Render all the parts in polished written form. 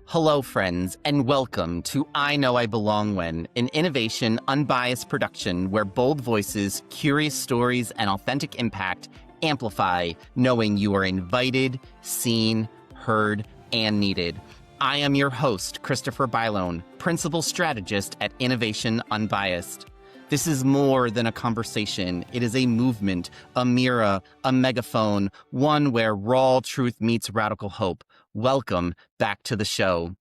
Hello, friends, and welcome to I Know I Belong When, an innovation, unbiased production where bold voices, curious stories, and authentic impact amplify, knowing you are invited, seen, heard, and needed. I am your host, Christopher Bailone, Principal Strategist at Innovation Unbiased. This is more than a conversation. It is a movement, a mirror, a megaphone, one where raw truth meets radical hope. Welcome back to the show.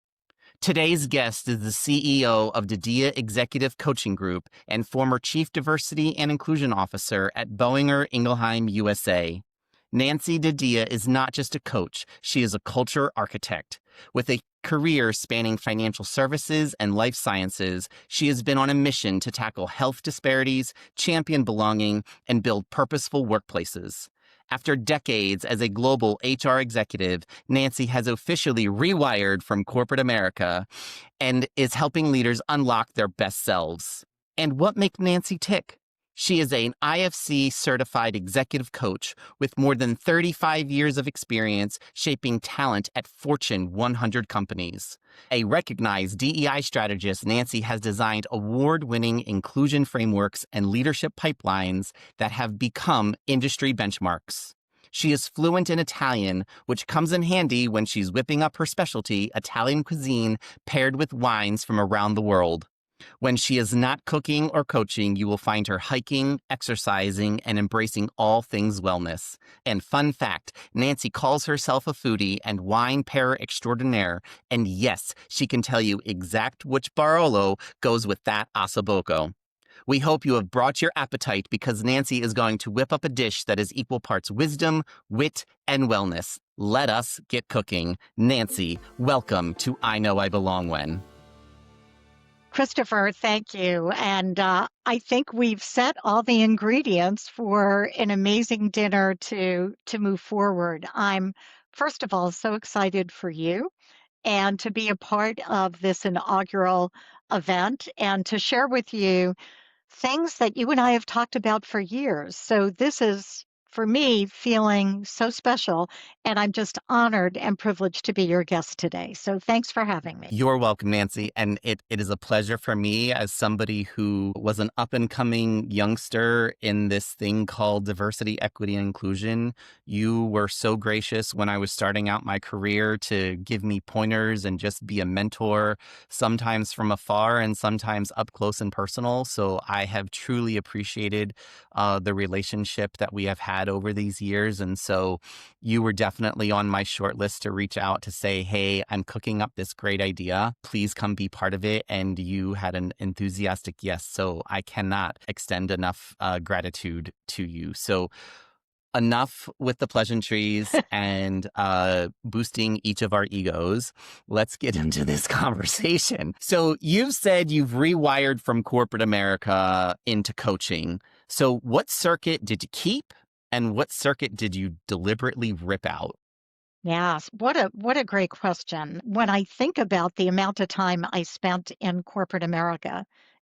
Today's guest is the CEO of DeDia Executive Coaching Group and former Chief Diversity and Inclusion Officer at Boehringer Ingelheim, USA. Nancy DeDia is not just a coach, she is a culture architect. With a career spanning financial services and life sciences, she has been on a mission to tackle health disparities, champion belonging, and build purposeful workplaces. After decades as a global HR executive, Nancy has officially rewired from corporate America and is helping leaders unlock their best selves. And what makes Nancy tick? She is an IFC certified executive coach with more than 35 years of experience shaping talent at Fortune 100 companies. A recognized DEI strategist, Nancy has designed award-winning inclusion frameworks and leadership pipelines that have become industry benchmarks. She is fluent in Italian, which comes in handy when she's whipping up her specialty, Italian cuisine, paired with wines from around the world. When she is not cooking or coaching, you will find her hiking, exercising, and embracing all things wellness. And fun fact, Nancy calls herself a foodie and wine pairer extraordinaire. And yes, she can tell you exact which Barolo goes with that ossobuco. We hope you have brought your appetite because Nancy is going to whip up a dish that is equal parts wisdom, wit, and wellness. Let us get cooking. Nancy, welcome to I Know I Belong When. Christopher, thank you. And I think we've set all the ingredients for an amazing dinner to move forward. I'm, first of all, so excited for you and to be a part of this inaugural event and to share with you things that you and I have talked about for years. So this is, for me, feeling so special, and I'm just honored and privileged to be your guest today. So thanks for having me. You're welcome, Nancy. And it is a pleasure for me as somebody who was an up-and-coming youngster in this thing called diversity, equity, and inclusion. You were so gracious when I was starting out my career to give me pointers and just be a mentor, sometimes from afar and sometimes up close and personal. So I have truly appreciated the relationship that we have had over these years. And so you were definitely on my short list to reach out to say, hey, I'm cooking up this great idea. Please come be part of it. And you had an enthusiastic yes. So I cannot extend enough gratitude to you. So enough with the pleasantries and boosting each of our egos. Let's get into this conversation. So you've said you've rewired from corporate America into coaching. So what circuit did you keep and what circuit did you deliberately rip out? Yes, what a great question. When I think about the amount of time I spent in corporate America,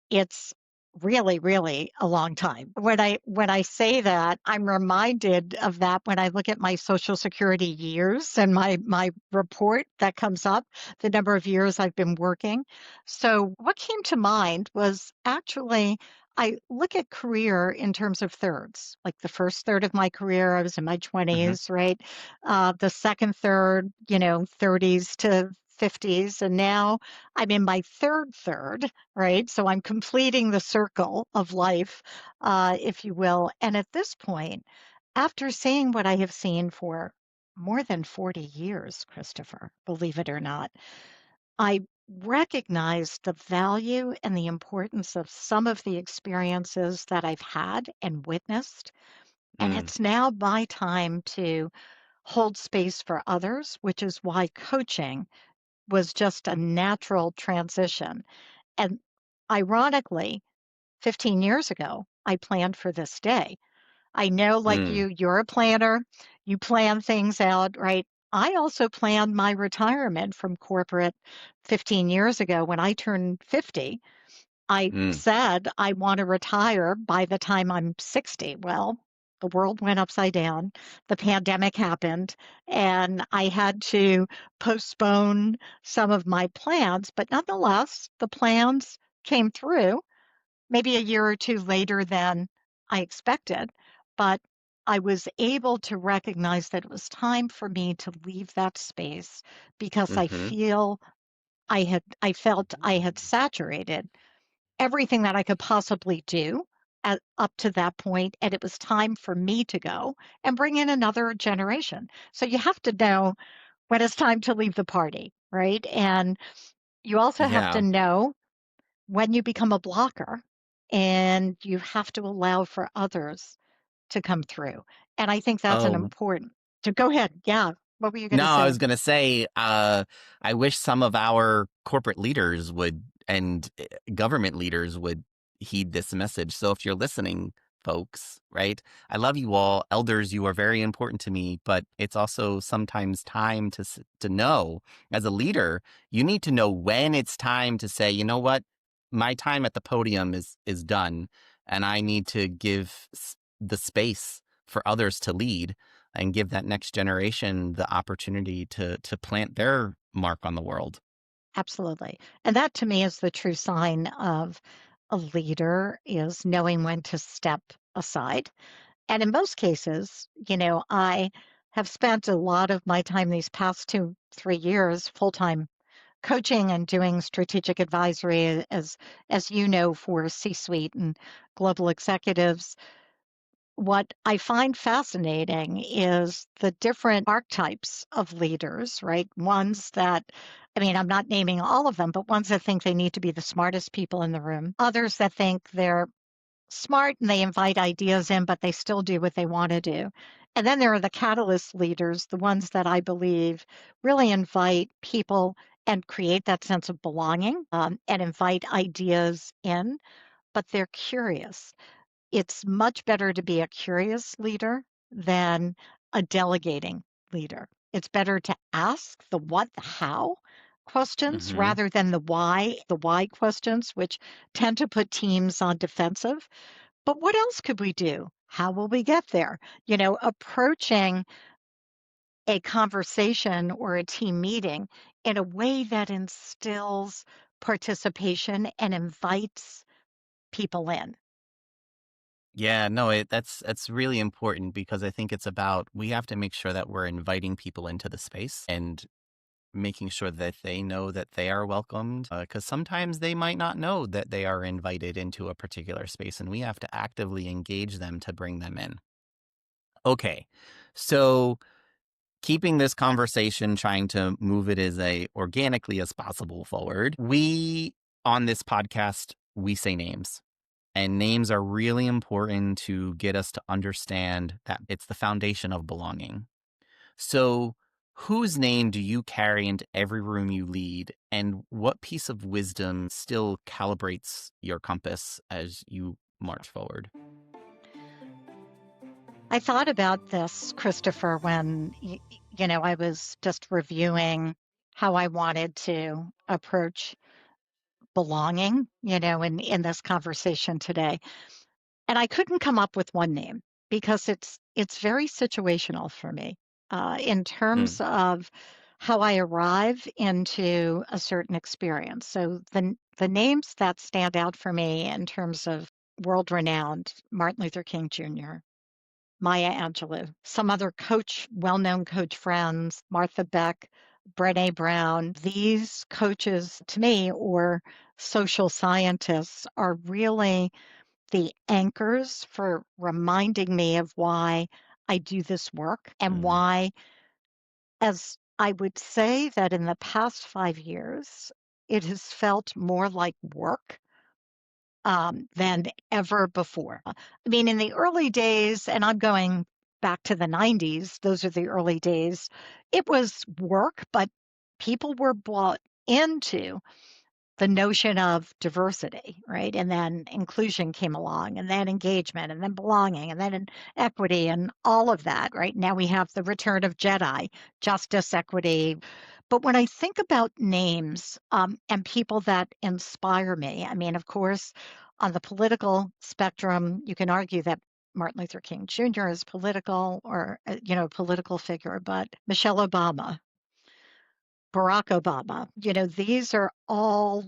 it's really, really a long time. When I say that, I'm reminded of that when I look at my Social Security years and my report that comes up, the number of years I've been working. So what came to mind was actually I look at career in terms of thirds. Like the first third of my career, I was in my Mm-hmm. 20s, right? The second third, 30s to 50s. And now I'm in my third third, right? So I'm completing the circle of life, if you will. And at this point, after seeing what I have seen for more than 40 years, Christopher, believe it or not, I recognize the value and the importance of some of the experiences that I've had and witnessed. And Mm. it's now my time to hold space for others, which is why coaching was just a natural transition. And ironically, 15 years ago, I planned for this day. I know, like Mm. you're a planner, you plan things out, right? I also planned my retirement from corporate 15 years ago when I turned 50. I Mm. said I want to retire by the time I'm 60. Well, the world went upside down, the pandemic happened, and I had to postpone some of my plans, but nonetheless, the plans came through maybe a year or 2 later than I expected, but I was able to recognize that it was time for me to leave that space because Hmm. I felt I had saturated everything that I could possibly do at up to that point, and it was time for me to go and bring in another generation. So you have to know when it's time to leave the party, right? And you also have to Yeah. know when you become a blocker, and you have to allow for others to come through. And I think that's an Oh, important to go ahead. Yeah. What were you going no, to I say? was gonna say, I wish some of our corporate leaders would and government leaders would heed this message. So if you're listening, folks, right? I love you all, elders. You are very important to me, but it's also sometimes time to know. As a leader, you need to know when it's time to say, you know what, my time at the podium is done, and I need to give the space for others to lead and give that next generation the opportunity to plant their mark on the world. Absolutely. And that to me is the true sign of a leader is knowing when to step aside. And in most cases, I have spent a lot of my time these past 2, 3 years full-time coaching and doing strategic advisory as you know, for C-suite and global executives. What I find fascinating is the different archetypes of leaders, right? Ones that, I mean, I'm not naming all of them, but ones that think they need to be the smartest people in the room, others that think they're smart and they invite ideas in, but they still do what they want to do. And then there are the catalyst leaders, the ones that I believe really invite people and create that sense of belonging, and invite ideas in, but they're curious. It's much better to be a curious leader than a delegating leader. It's better to ask the what, the how questions Hmm. rather than the why questions, which tend to put teams on defensive. But what else could we do? How will we get there? Approaching a conversation or a team meeting in a way that instills participation and invites people in. Yeah, no, that's really important because I think it's about we have to make sure that we're inviting people into the space and making sure that they know that they are welcomed. Because sometimes they might not know that they are invited into a particular space, and we have to actively engage them to bring them in. Okay, so keeping this conversation, trying to move it as a organically as possible forward. We on this podcast, we say names. And names are really important to get us to understand that it's the foundation of belonging. So, whose name do you carry into every room you lead? And what piece of wisdom still calibrates your compass as you march forward? I thought about this, Christopher, when I was just reviewing how I wanted to approach belonging, in this conversation today. And I couldn't come up with one name because it's very situational for me, in terms Mm, of how I arrive into a certain experience. So the names that stand out for me in terms of world renowned: Martin Luther King Jr., Maya Angelou, some other coach, well-known coach friends, Martha Beck, Brené Brown. These coaches to me, or social scientists, are really the anchors for reminding me of why I do this work and mm, why, as I would say that in the past 5 years, it has felt more like work, than ever before. I mean, in the early days, and I'm going back to the 90s, those are the early days, it was work, but people were brought into the notion of diversity, right? And then inclusion came along, and then engagement, and then belonging, and then equity, and all of that, right? Now we have the return of Jedi, justice, equity. But when I think about names, and people that inspire me, I mean, of course, on the political spectrum, you can argue that Martin Luther King Jr. is political or, political figure, but Michelle Obama, Barack Obama, these are all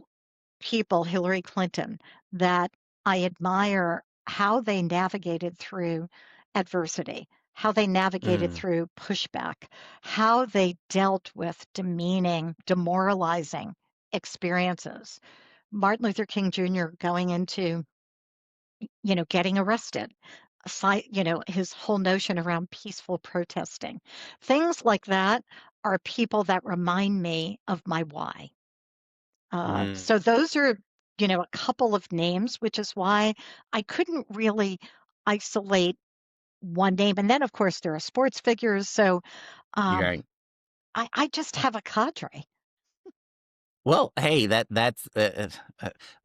people, Hillary Clinton, that I admire how they navigated through adversity, how they navigated Mm, through pushback, how they dealt with demeaning, demoralizing experiences. Martin Luther King Jr. going into, getting arrested, his whole notion around peaceful protesting. Things like that are people that remind me of my why. mm. So those are, a couple of names, which is why I couldn't really isolate one name. And then, of course, there are sports figures. So You're um, right. I just have a cadre. Well, hey, that's a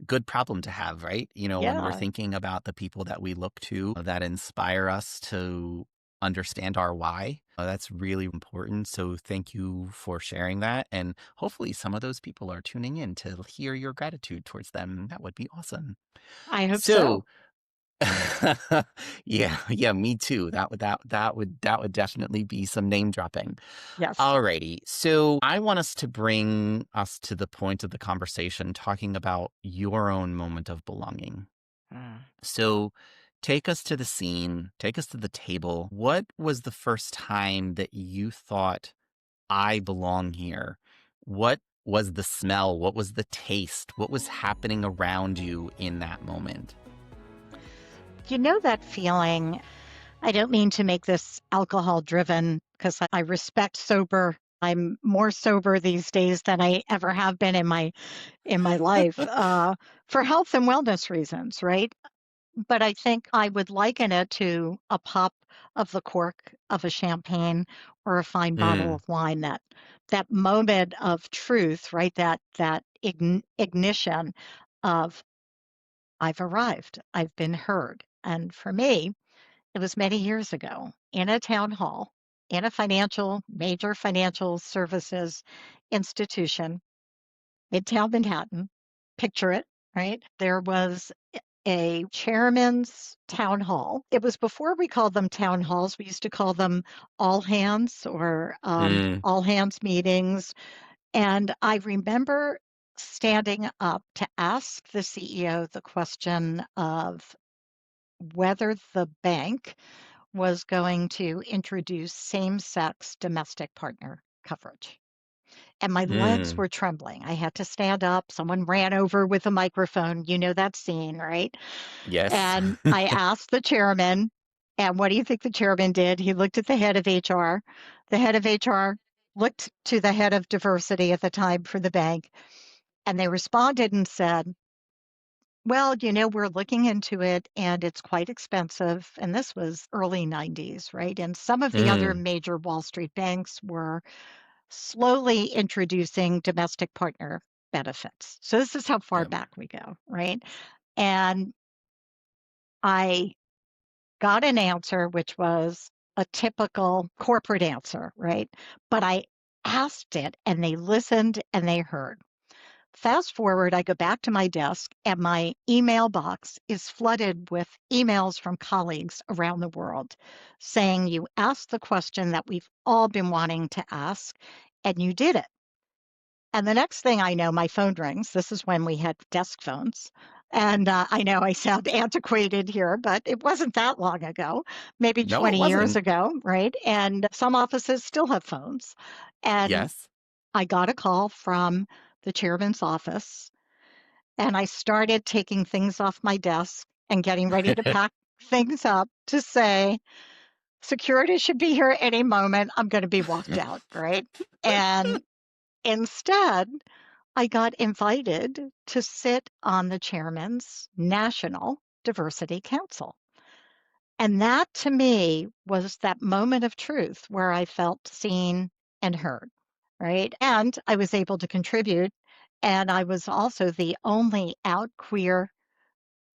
good problem to have, right? When we're Yeah, thinking about the people that we look to that inspire us to understand our why, that's really important. So thank you for sharing that. And hopefully some of those people are tuning in to hear your gratitude towards them. That would be awesome. I hope so. So yeah, yeah, me too. That would definitely be some name dropping. Yes. Alrighty. So I want us to bring us to the point of the conversation talking about your own moment of belonging. Mm. So take us to the scene, take us to the table. What was the first time that you thought, I belong here? What was the smell? What was the taste? What was happening around you in that moment? You know that feeling? I don't mean to make this alcohol driven because I respect sober. I'm more sober these days than I ever have been in my life for health and wellness reasons, right? But I think I would liken it to a pop of the cork of a champagne or a fine bottle Mm, of wine. That moment of truth, right? That ignition of I've arrived, I've been heard. And for me, it was many years ago in a town hall in a major financial services institution, Midtown Manhattan. Picture it, right? There was a chairman's town hall. It was before we called them town halls. We used to call them all hands or mm, all hands meetings. And I remember standing up to ask the CEO the question of whether the bank was going to introduce same sex domestic partner coverage. And my legs mm. were trembling. I had to stand up. Someone ran over with a microphone. You know that scene, right? Yes. And I asked the chairman, and what do you think the chairman did? He looked at the head of HR. The head of HR looked to the head of diversity at the time for the bank, and they responded and said, well, we're looking into it and it's quite expensive. And this was early 90s, right? And some of the other Mm, major Wall Street banks were slowly introducing domestic partner benefits. So this is how far yep. back we go, right? And I got an answer which was a typical corporate answer, right? But I asked it and they listened and they heard. Fast forward, I go back to my desk and my email box is flooded with emails from colleagues around the world saying, you asked the question that we've all been wanting to ask and you did it. And the next thing I know, my phone rings. This is when we had desk phones. And I know I sound antiquated here, but it wasn't that long ago, maybe No, it 20 years wasn't. ago, right? And some offices still have phones. And Yes. I got a call from the chairman's office, and I started taking things off my desk and getting ready to pack things up to say, security should be here any moment. I'm going to be walked out, right? And instead, I got invited to sit on the chairman's National Diversity Council. And that to me was that moment of truth where I felt seen and heard, right? And I was able to contribute. And I was also the only out queer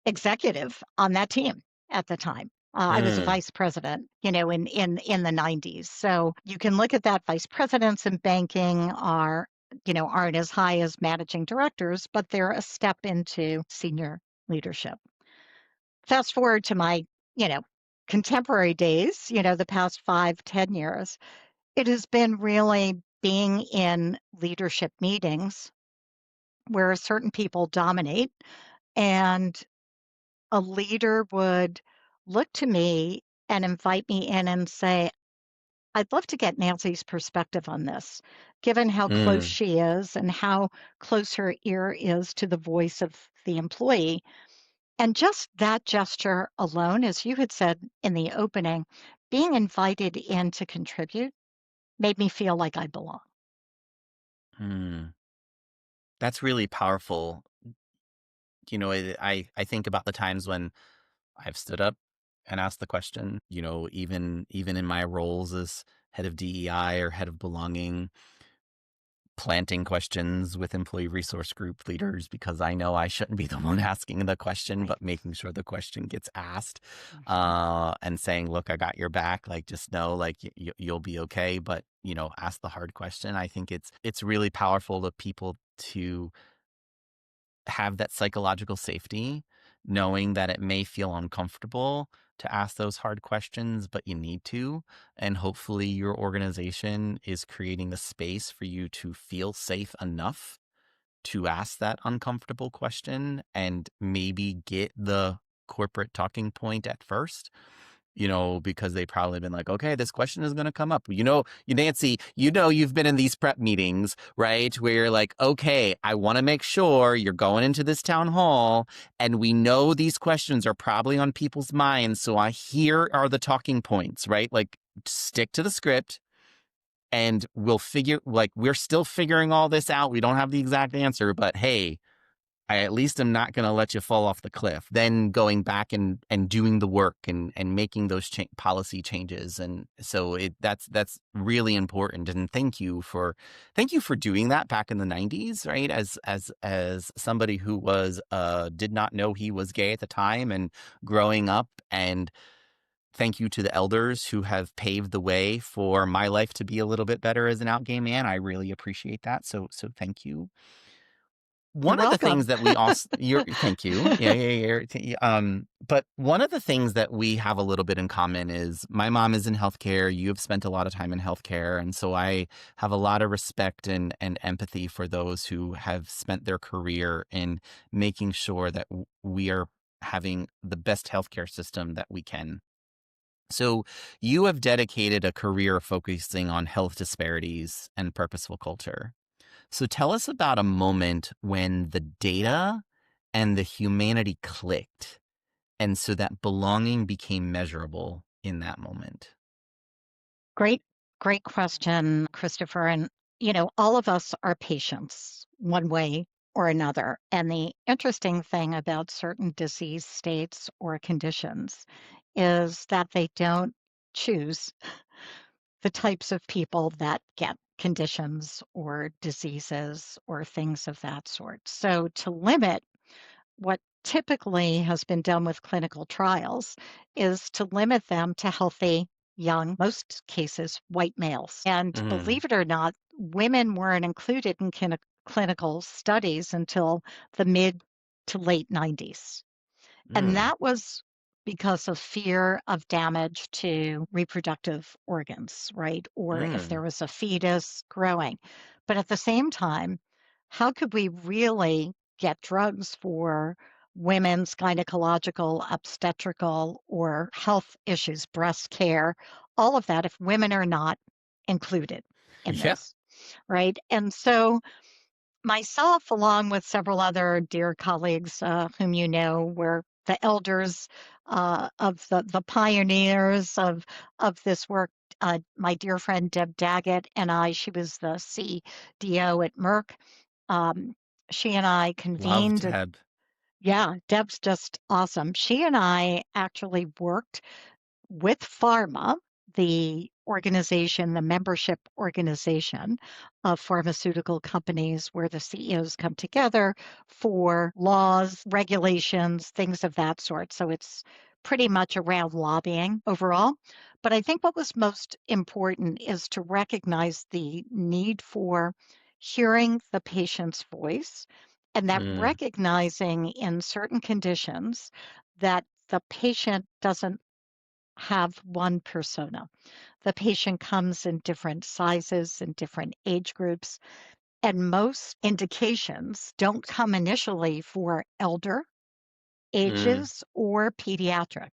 executive on that team at the time. I was a Mm, vice president, in the 90s. So you can look at that. Vice presidents in banking aren't as high as managing directors, but they're a step into senior leadership. Fast forward to my, you know, contemporary days, the past 5, 10 years, it has been really being in leadership meetings where certain people dominate, and a leader would look to me and invite me in and say, I'd love to get Nancy's perspective on this, given how close Mm, she is and how close her ear is to the voice of the employee. And just that gesture alone, as you had said in the opening, being invited in to contribute made me feel like I belong. mm. That's really powerful. I think about the times when I've stood up and asked the question, even in my roles as head of DEI or head of belonging, planting questions with employee resource group leaders because I know I shouldn't be the one asking the question, Right. but making sure the question gets asked, Mhm. and saying, "Look, I got your back. Like, just know, like, you'll be okay." But ask the hard question. I think it's really powerful to people to have that psychological safety, knowing that it may feel uncomfortable to ask those hard questions, but you need to. And hopefully, your organization is creating the space for you to feel safe enough to ask that uncomfortable question and maybe get the corporate talking point at first, because they probably been like, okay, this question is going to come up. Nancy, you've been in these prep meetings, right? Where you're like, okay, I want to make sure you're going into this town hall and we know these questions are probably on people's minds. So here are the talking points, right? Like, stick to the script and we're still figuring all this out. We don't have the exact answer, but hey, I at least am not going to let you fall off the cliff. Then going back and doing the work and making those policy changes, and so that's really important. And thank you for doing that back in the '90s, right? As somebody who was did not know he was gay at the time and growing up, and thank you to the elders who have paved the way for my life to be a little bit better as an out gay man. I really appreciate that. So thank you. You're One of the things welcome. that we also you're thank you. Yeah, yeah, yeah. But one of the things that we have a little bit in common is my mom is in healthcare. You have spent a lot of time in healthcare. And so I have a lot of respect and empathy for those who have spent their career in making sure that we are having the best healthcare system that we can. So you have dedicated a career focusing on health disparities and purposeful culture. So tell us about a moment when the data and the humanity clicked, and so that belonging became measurable in that moment. Great, great question, Christopher. And, all of us are patients one way or another. And the interesting thing about certain disease states or conditions is that they don't choose the types of people that get conditions or diseases or things of that sort. So to limit what typically has been done with clinical trials is to limit them to healthy, young, most cases, white males. And Mm, believe it or not, women weren't included in clinical studies until the mid to late 90s. And mm, that was because of fear of damage to reproductive organs, right? Or if there mm. was a fetus growing. But at the same time, how could we really get drugs for women's gynecological, obstetrical, or health issues, breast care, all of that, if women are not included in Yeah. this, right? And so myself, along with several other dear colleagues whom you know, were the elders of the pioneers of this work. My dear friend Deb Daggett and I, she was the CDO at Merck. Um, she and I Love convened. Deb. Yeah, Deb's just awesome. She and I actually worked with pharma, the organization, the membership organization of pharmaceutical companies where the CEOs come together for laws, regulations, things of that sort. So it's pretty much around lobbying overall. But I think what was most important is to recognize the need for hearing the patient's voice and that Mm, recognizing in certain conditions that the patient doesn't have one persona. The patient comes in different sizes and different age groups, and most indications don't come initially for elder Mm, ages or pediatric.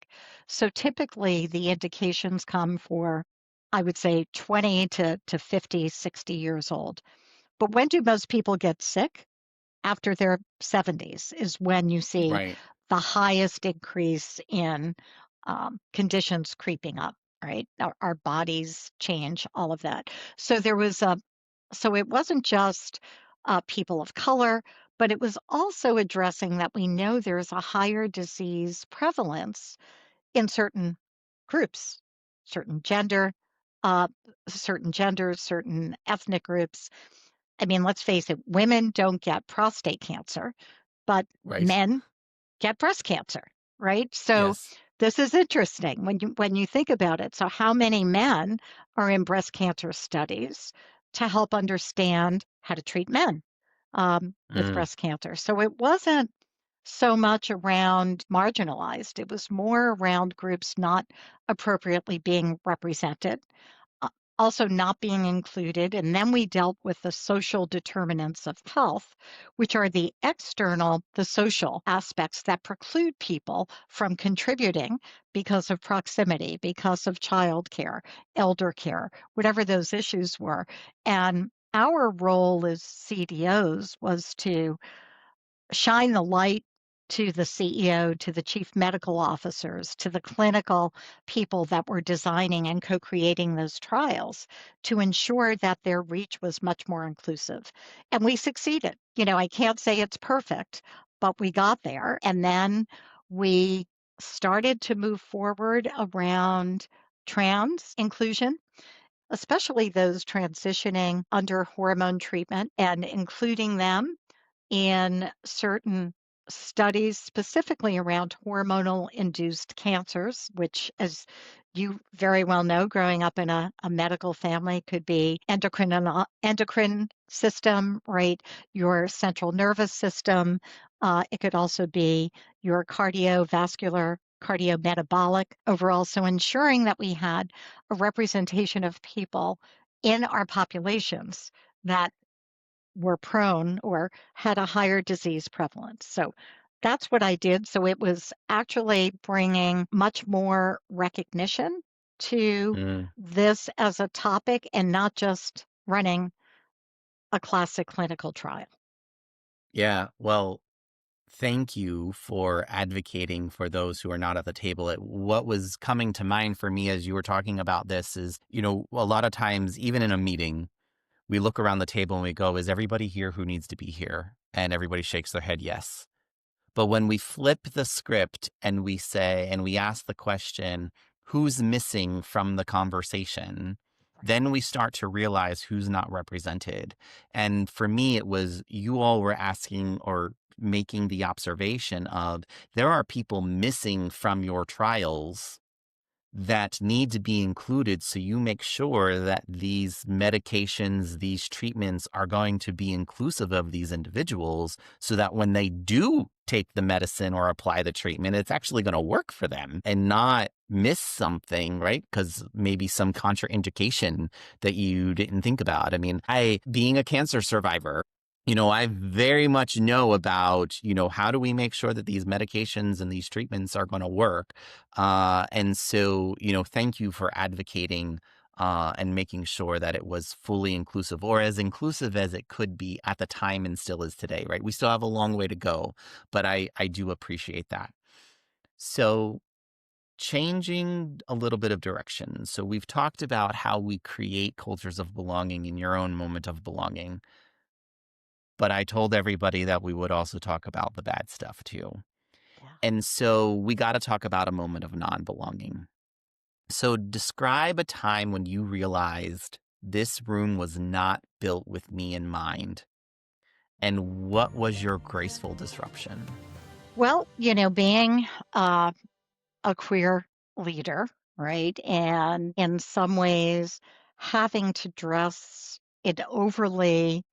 So typically the indications come for, I would say, 20 to 50, 60 years old. But when do most people get sick? After their 70s is when you see right. the highest increase in conditions creeping up, right? Our bodies change, all of that. So there was a, so it wasn't just people of color, but it was also addressing that we know there's a higher disease prevalence in groups, certain gender, uh, certain genders, certain ethnic groups. I mean, let's face it, women don't get prostate cancer, but Right. men get breast cancer, right? So Yes. this is interesting when you think about it. So how many men are in breast cancer studies to help understand how to treat men with Mm, breast cancer? So it wasn't so much around marginalized. It was more around groups not appropriately being represented, uh, also not being included. And then we dealt with the social determinants of health, which are the social aspects that preclude people from contributing because of proximity, because of childcare, elder care, whatever those issues were. And our role as CDOs was to shine the light to the CEO, to the chief medical officers, to the clinical people that were designing and co-creating those trials to ensure that their reach was much more inclusive. And we succeeded. You know, I can't say it's perfect, but we got there. And then we started to move forward around trans inclusion, especially those transitioning under hormone treatment and including them in certain studies, specifically around hormonal induced cancers, which, as you very well know, growing up in a medical family, could be endocrine system, right? Your central nervous system. It could also be your cardiovascular, cardiometabolic overall. So ensuring that we had a representation of people in our populations that were prone or had a higher disease prevalence. So that's what I did. So it was actually bringing much more recognition to mm. this as a topic and not just running a classic clinical trial. Yeah. Well, thank you for advocating for those who are not at the table. What was coming to mind for me as you were talking about this is, a lot of times, even in a meeting, we look around the table and we go, is everybody here who needs to be here? And everybody shakes their head, yes. But when we flip the script and we say, and we ask the question, who's missing from the conversation? Then we start to realize who's not represented. And for me, it was you all were asking or making the observation of there are people missing from your trials that need to be included so you make sure that these medications, these treatments are going to be inclusive of these individuals so that when they do take the medicine or apply the treatment, it's actually going to work for them and not miss something, right? Because maybe some contraindication that you didn't think about. I mean, being a cancer survivor, I very much know about, how do we make sure that these medications and these treatments are going to work? And so, thank you for advocating and making sure that it was fully inclusive or as inclusive as it could be at the time and still is today, right? We still have a long way to go, but I do appreciate that. So, changing a little bit of direction. So, we've talked about how we create cultures of belonging in your own moment of belonging, but I told everybody that we would also talk about the bad stuff too. Yeah. And so, we got to talk about a moment of non belonging. So, describe a time when you realized this room was not built with me in mind. And what was your graceful disruption? Well, being a queer leader, right? And in some ways, having to dress an overly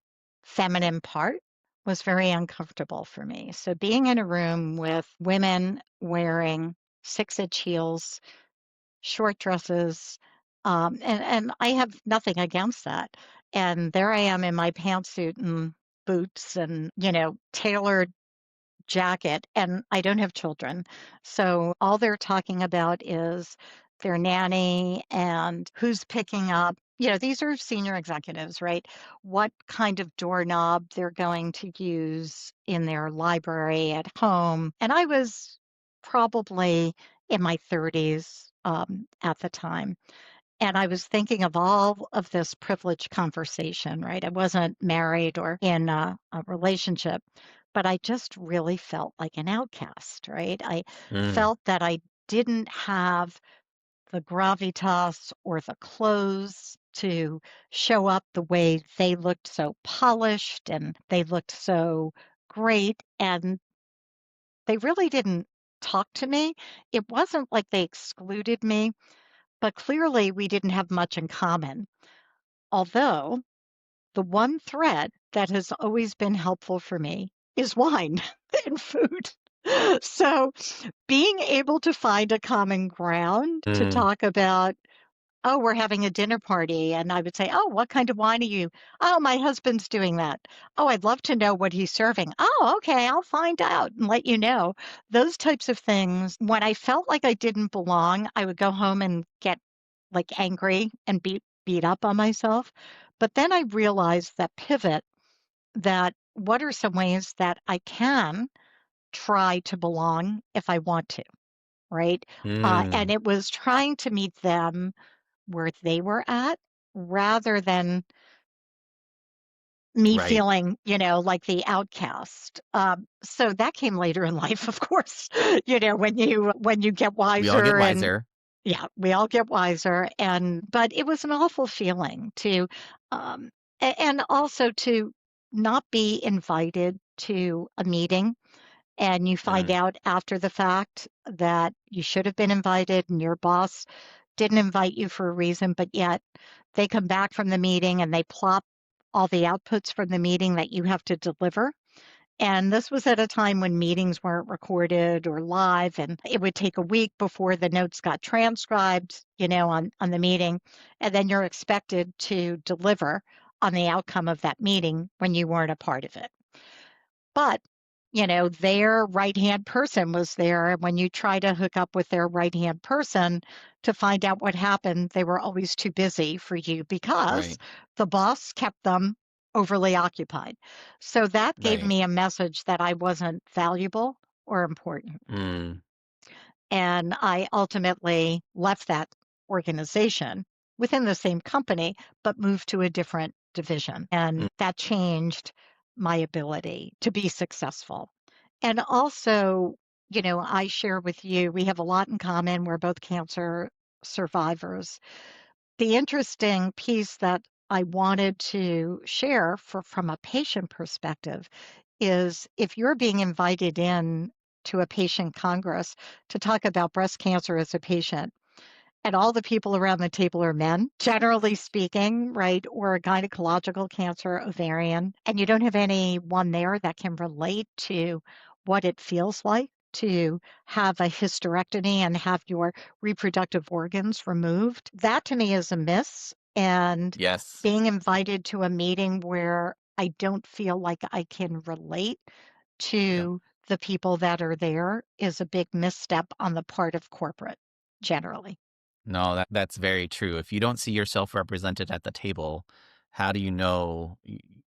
feminine part was very uncomfortable for me. So being in a room with women wearing 6-inch heels short dresses, and I have nothing against that. And there I am in my pantsuit and boots and, tailored jacket, and I don't have children. So all they're talking about is their nanny and who's picking up. These are senior executives, right? What kind of doorknob they're going to use in their library at home. And I was probably in my 30s at the time. And I was thinking of all of this privileged conversation, right? I wasn't married or in a relationship, but I just really felt like an outcast, right? I Mm, felt that I didn't have the gravitas or the clothes to show up the way they looked so polished and they looked so great. And they really didn't talk to me. It wasn't like they excluded me, but clearly we didn't have much in common. Although the one thread that has always been helpful for me is wine and food. So being able to find a common ground to mm, talk about, oh, we're having a dinner party. And I would say, oh, what kind of wine are you? Oh, my husband's doing that. Oh, I'd love to know what he's serving. Oh, okay, I'll find out and let you know. Those types of things. When I felt like I didn't belong, I would go home and get like angry and beat up on myself. But then I realized that pivot, that what are some ways that I can try to belong if I want to, right? And mm. it was trying to meet them where they were at rather than me Right. feeling, like the outcast. So that came later in life, of course, when you get We all get wiser and wiser. yeah, we all get wiser. But it was an awful feeling to, and also to not be invited to a meeting and you find Mm, out after the fact that you should have been invited and your boss didn't invite you for a reason, but yet they come back from the meeting and they plop all the outputs from the meeting that you have to deliver. And this was at a time when meetings weren't recorded or live, and it would take a week before the notes got transcribed, on the meeting. And then you're expected to deliver on the outcome of that meeting when you weren't a part of it. But, their right-hand person was there, and when you try to hook up with their right-hand person to find out what happened, they were always too busy for you because right. the boss kept them overly occupied. So that gave Right. me a message that I wasn't valuable or important. Mm, And I ultimately left that organization within the same company, but moved to a different division. mm, And that changed my ability to be successful. And also, I share with you, we have a lot in common. We're both cancer survivors. The interesting piece that I wanted to share from a patient perspective is if you're being invited in to a patient congress to talk about breast cancer as a patient, and all the people around the table are men, generally speaking, right? Or a gynecological cancer, ovarian, and you don't have anyone there that can relate to what it feels like to have a hysterectomy and have your reproductive organs removed. That to me is a miss. And yes. being invited to a meeting where I don't feel like I can relate Yeah. to the people that are there is a big misstep on the part of corporate generally. No, that's very true. If you don't see yourself represented at the table, how do you know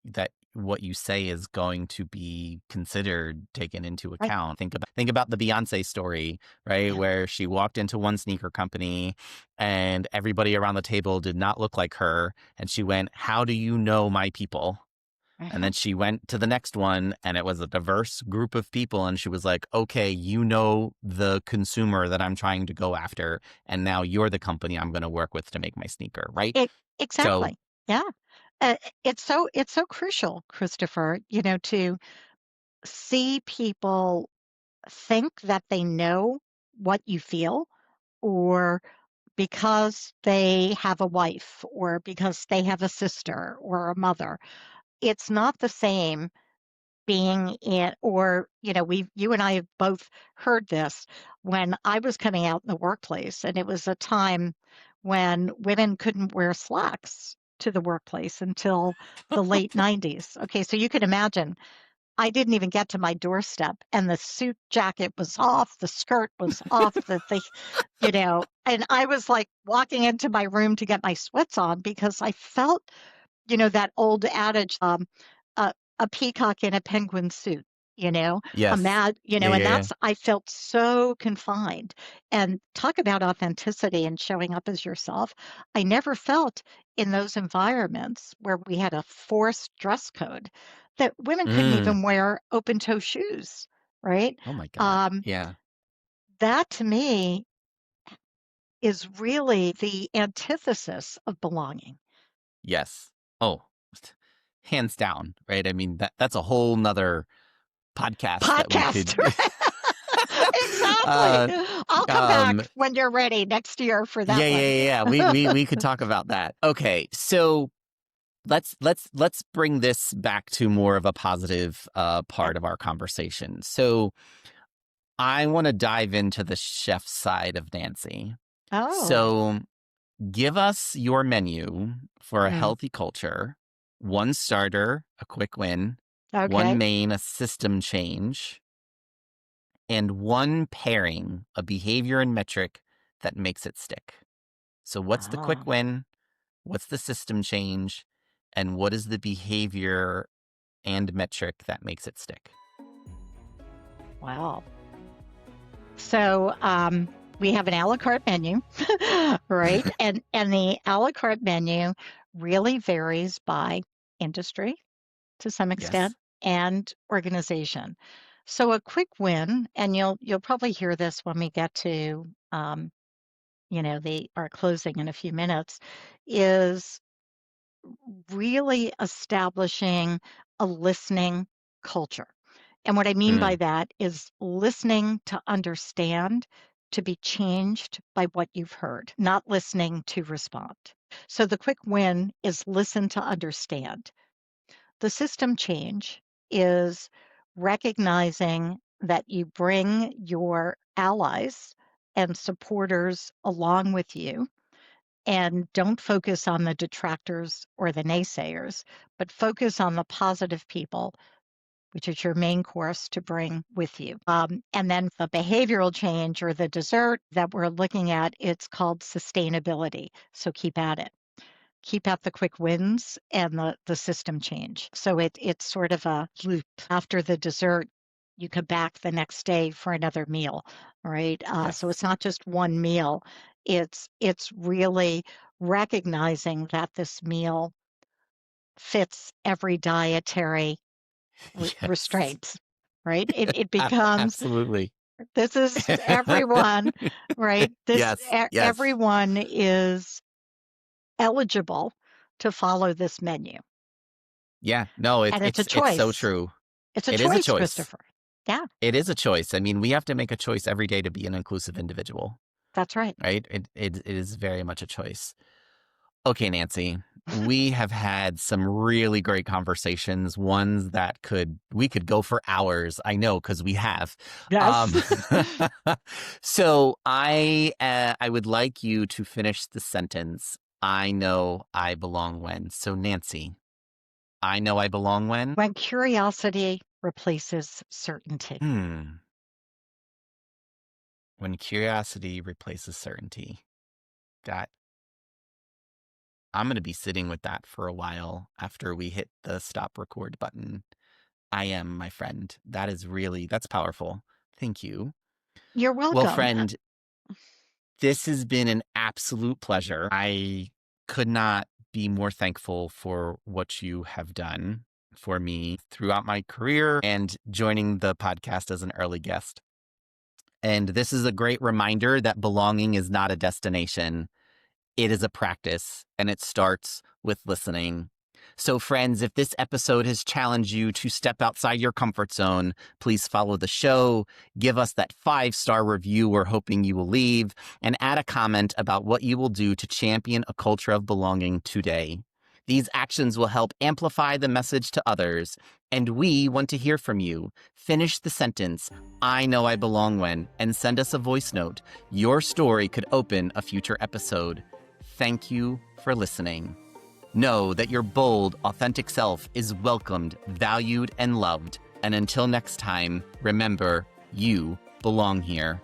that what you say is going to be considered, taken into Right. account? Think about the Beyonce story, right? Yeah. Where she walked into one sneaker company and everybody around the table did not look like her, and she went, "How do you know my people?" And Mhm. then she went to the next one and it was a diverse group of people. And she was like, okay, you know the consumer that I'm trying to go after. And now you're the company I'm going to work with to make my sneaker. Right. It So, exactly. Yeah. It's so crucial, Christopher, to see people think that they know what you feel or because they have a wife or because they have a sister or a mother. It's not the same being in, or, you and I have both heard this when I was coming out in the workplace, and it was a time when women couldn't wear slacks to the workplace until the late 90s. Okay, so you can imagine I didn't even get to my doorstep and the suit jacket was off, the skirt was off, and I was like walking into my room to get my sweats on because I felt, that old adage, a, a peacock in a penguin suit, Yes. Yeah, and yeah, yeah. I felt so confined. And talk about authenticity and showing up as yourself. I never felt in those environments where we had a forced dress code that women couldn't Mm. even wear open toe shoes, right? Oh my God. Um, Yeah. that to me is really the antithesis of belonging. Yes. Oh, hands down, right? I mean, that's a whole nother podcast that we Podcast. could. Exactly. uh, I'll come um, back when you're ready next year for yeah, that yeah, one. yeah, yeah. We could talk about that. Okay, so let's bring this back to more of a positive Yeah. part of our conversation. So I want to dive into the chef side of Nancy. Oh. So give us your menu for a Mm. healthy culture. One starter, a quick win. One Okay. main, a system change. And one pairing, a behavior and metric that makes it stick. So what's the quick Ah, win? What's the system change? And what is the behavior and metric that makes it stick? wow. So we have an a la carte menu, right? And the a la carte menu really varies by industry to some extent Yes. and organization. So a quick win, and you'll probably hear this when we get to the our closing in a few minutes, is really establishing a listening culture. And what I mean by Mm, that is listening to understand, to be changed by what you've heard, not listening to respond. So the quick win is listen to understand. The system change is recognizing that you bring your allies and supporters along with you and don't focus on the detractors or the naysayers, but focus on the positive people, which is your main course to bring with you. And then the behavioral change or the dessert that we're looking at, it's called sustainability. So keep at it. Keep at the quick wins and the system change. So it's sort of a loop. After the dessert, you come back the next day for another meal, right? So yes. it's not just one meal. It's really recognizing that this meal fits every dietary Yes. restraints, right? It becomes Absolutely. this is everyone, right? Yes. Yes. Everyone is eligible to follow this menu. Yeah. No, And it's a it's so choice. true. It's a It is a choice, choice. Christopher. Yeah, It is a choice. I mean, we have to make a choice every day to be an inclusive individual, that's right. right? It is very much a choice. Okay, Nancy, we have had some really great conversations, ones that we could go for hours. I know, because we have. Yes. Um, so I would like you to finish the sentence. I know I belong when. So Nancy, I know I belong when. When curiosity replaces certainty. Hmm. When curiosity replaces certainty. That I'm going to be sitting with that for a while after we hit the stop record button. I am, my friend. That's powerful. Thank you. You're Well, welcome. friend, this has been an absolute pleasure. I could not be more thankful for what you have done for me throughout my career and joining the podcast as an early guest. And this is a great reminder that belonging is not a destination. It is a practice, and it starts with listening. So, friends, if this episode has challenged you to step outside your comfort zone, please follow the show, give us that 5-star review we're hoping you will leave, and add a comment about what you will do to champion a culture of belonging today. These actions will help amplify the message to others, and we want to hear from you. Finish the sentence, I know I belong when, and send us a voice note. Your story could open a future episode. Thank you for listening. Know that your bold, authentic self is welcomed, valued, and loved. And until next time, remember, you belong here.